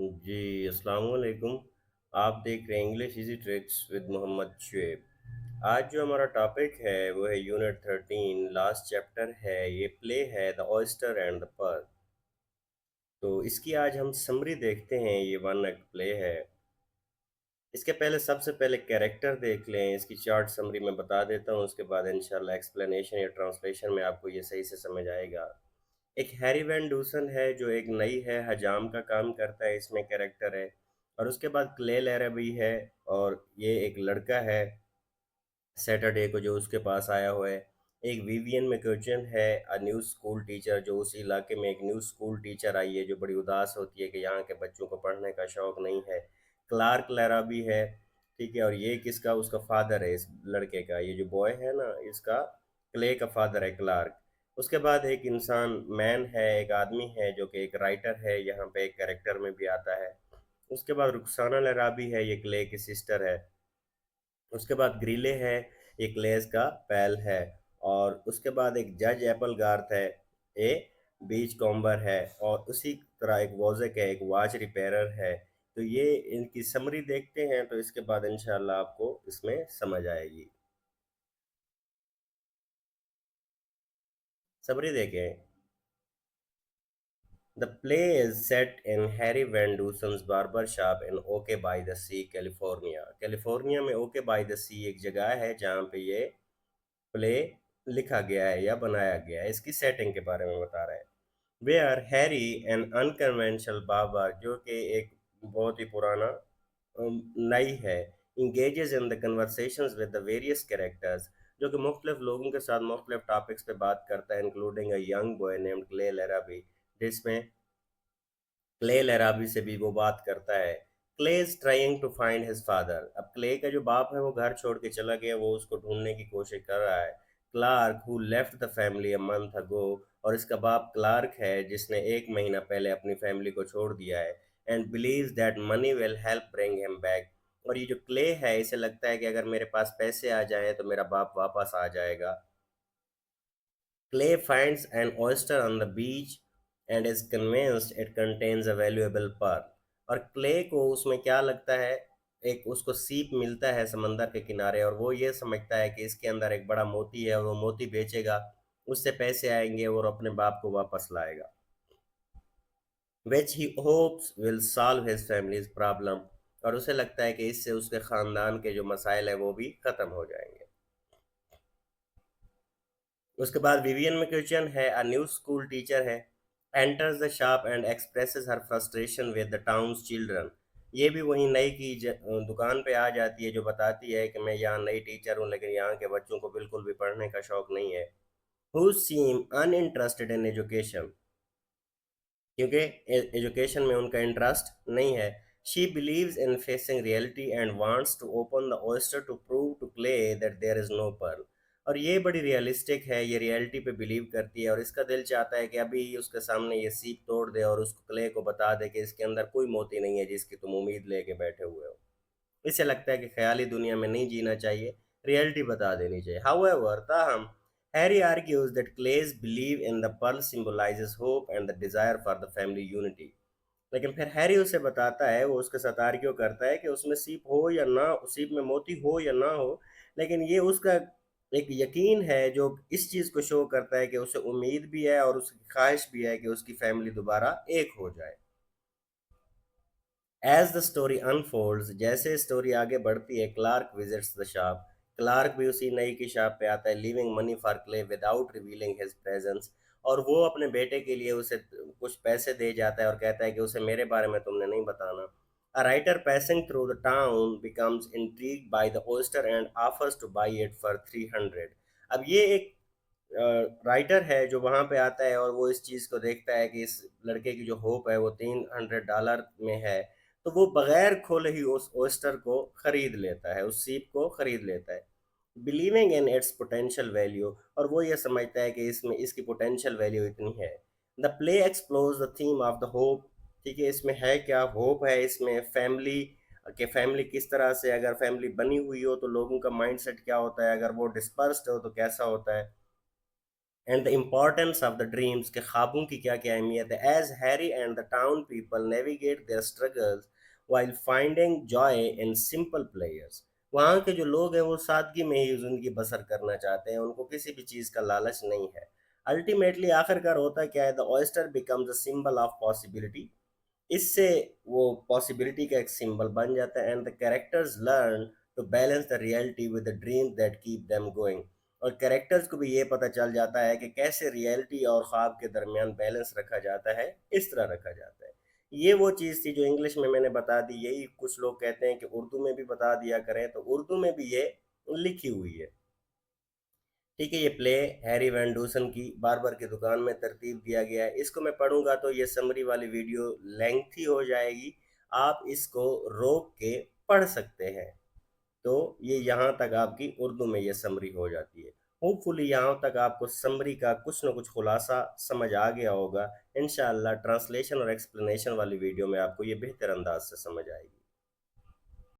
जी, अस्सलाम वालेकुम। आप देख रहे हैं English easy tricks with Mohammad Shuaib. आज जो हमारा टॉपिक है वो है यूनिट 13, लास्ट चैप्टर है, ये प्ले है the oyster and the pearl. तो इसकी आज हम समरी देखते हैं। ये वन एक्ट प्ले है। इसके पहले सबसे पहले कैरेक्टर देख लें। इसकी शॉर्ट समरी मैं बता देता हूँ, उसके बाद इंशाल्लाह एक्सप्लेनेशन या ट्रांसलेशन में आपको ये सही से समझ आएगा। एक हैरी वैन डूसन है जो एक नई है, हजाम का काम करता है, इसमें कैरेक्टर है। और उसके बाद क्ले लैराबी है, और ये एक लड़का है सैटरडे को जो उसके पास आया हुआ है। एक विवियन मैकर्चन है, न्यू स्कूल टीचर, जो उस इलाके में एक न्यू स्कूल टीचर आई है जो बड़ी उदास होती है कि यहाँ के बच्चों को पढ़ने का शौक नहीं है। क्लार्क लैराबी है, ठीक है। और ये किसका, उसका फादर है, इस लड़के का, ये जो बॉय है ना, इसका क्ले का फादर है क्लार्क। उसके बाद एक इंसान मैन है, एक आदमी है जो कि एक राइटर है, यहाँ पे एक कैरेक्टर में भी आता है। उसके बाद रुखसाना लैराबी है, ये क्ले की सिस्टर है। उसके बाद ग्रीले है, एक लेस का पैल है। और उसके बाद एक जज एप्पल गार्थ है, ए बीच कॉम्बर है। और उसी तरह एक वॉजक है, एक वॉच रिपेयरर है। तो ये इनकी समरी देखते हैं, तो इसके बाद इंशाल्लाह आपको इसमें समझ आएगी। समरी देखें। The play is set in Harry Van Dusen's barber shop in Oke by the Sea, California. California में ओके बाय द सी एक जगह है जहाँ पे ये प्ले लिखा गया है या बनाया गया है। इसकी सेटिंग के बारे में बता रहा है। वेयर हैरी एन अनकन्वेंशनल बाबा, जो कि एक बहुत ही पुराना नई है, engages in the conversations with the various characters, जो कि मुख्तलिफ लोगों के साथ मुख्तलिफ टॉपिक्स पे बात करता है, including a young boy named Clay Larabee, जिसमें क्ले लैराबी से भी वो बात करता है। Clay is trying to find his father. अब क्ले का जो बाप है वो घर छोड़ के चला गया, वो उसको ढूंढने की कोशिश कर रहा है। Clark who left the family a month ago, और इसका बाप क्लार्क है जिसने एक महीना पहले अपनी फैमिली को छोड़ दिया है। And believes that money will help bring him back, और ये जो क्ले है इसे लगता है कि अगर मेरे पास पैसे आ जाए तो मेरा बाप वापस आ जाएगा। Clay finds an oyster on the beach and is convinced it contains a valuable pearl। और क्ले को उसमें क्या लगता है, एक उसको सीप मिलता है समंदर के किनारे, और वो ये समझता है कि इसके अंदर एक बड़ा मोती है और वो मोती बेचेगा, उससे पैसे आएंगे और अपने बाप को वापस लाएगा। Which he hopes will solve his family's problem, और उसे लगता है कि इससे उसके खानदान के जो मसाइल है वो भी खत्म हो जाएंगे। उसके बाद विवियन मैक्यूचन है, न्यू स्कूल टीचर है, enters the shop and expresses her frustration with the towns children. ये भी वही नई की दुकान पे आ जाती है, जो बताती है कि मैं यहाँ नई टीचर हूँ लेकिन यहाँ के बच्चों को बिल्कुल भी पढ़ने का शौक नहीं है। Who seem uninterested in education, क्योंकि एजुकेशन में उनका इंटरेस्ट नहीं है। She believes in facing reality and wants to open the oyster to prove to Clay that there is no pearl. और ये बड़ी रियलिस्टिक है, ये रियलिटी पे बिलीव करती है, और इसका दिल चाहता है कि अभी उसके सामने ये सीप तोड़ दे और उसको क्ले को बता दे कि इसके अंदर कोई मोती नहीं है जिसकी तुम उम्मीद लेके बैठे हुए हो। इसे लगता है कि ख्याली दुनिया में नहीं जीना चाहिए, रियलिटी बता देनी चाहिए। हाउएवर, ताहम, Harry argues that Clay's believe in the pearl symbolises hope and the desire for the family unity. लेकिन फिर हैरी उसे बताता है, वो उसके साथ आर्ग्यू करता है कि उसमें सीप हो या ना, सीप में मोती हो या ना हो, लेकिन ये उसका एक यकीन है जो इस चीज को शो करता है कि उसे उम्मीद भी है और उसकी ख्वाहिश भी है कि उसकी फैमिली दोबारा एक हो जाए। एज द स्टोरी अनफोल्ड्स, जैसे स्टोरी आगे बढ़ती है, Clark visits the shop. Clark भी उसी नई की शॉप पे आता है, leaving money for Clay without revealing his presence. और वो अपने बेटे के लिए उसे कुछ पैसे दे जाता है और कहता है कि उसे मेरे बारे में तुमने नहीं बताना। A writer passing through the town becomes intrigued by the oyster and offers to buy it for 300। अब ये एक राइटर है जो वहां पे आता है और वो इस चीज को देखता है कि इस लड़के की जो होप है वो $300 में है, तो वो बगैर खोले ही उस ओस्टर को खरीद लेता है, उस सीप को खरीद लेता है, believing in its potential value. और वो ये समझता है कि इसमें इसकी पोटेंशियल वैल्यू इतनी है। The play explores the theme of the hope. ठीक है, इसमें है क्या, होप है इसमें, फैमिली कि फैमिली किस तरह से, अगर फैमिली बनी हुई हो तो लोगों का माइंडसेट क्या होता है, अगर वो डिस्पर्स्ड हो तो कैसा होता है। And the importance of the dreams के ख्वाबों की क्या क्या अहमियत है। As Harry and the town people navigate their struggles while finding joy in simple players, वहाँ के जो लोग हैं वो सादगी में ही ज़िंदगी बसर करना चाहते हैं, उनको किसी भी चीज़ का लालच नहीं है। अल्टीमेटली आखिरकार होता क्या है, the oyster becomes a symbol of possibility, इससे वो पॉसिबिलिटी का एक सिंबल बन जाता है। And the characters learn to balance the reality with the dream that keep them going, और कैरेक्टर्स को भी ये पता चल जाता है कि कैसे रियलिटी और ख्वाब के दरमियान बैलेंस रखा जाता है, इस तरह रखा जाता है। ये वो चीज़ थी जो इंग्लिश में मैंने बता दी, यही कुछ लोग कहते हैं कि उर्दू में भी बता दिया करें, तो उर्दू में भी ये लिखी हुई है। ठीक है, ये प्ले हैरी वैन डूसन की बार्बर की दुकान में तरतीब दिया गया है। इसको मैं पढ़ूंगा तो ये समरी वाली वीडियो लेंथी हो जाएगी, आप इसको रोक के पढ़ सकते हैं। तो ये यहाँ तक आपकी उर्दू में ये समरी हो जाती है। होपफुली यहाँ तक आपको समरी का कुछ ना कुछ खुलासा समझ आ गया होगा। इंशाअल्लाह ट्रांसलेशन और एक्सप्लेनेशन वाली वीडियो में आपको ये बेहतर अंदाज से समझ आएगी।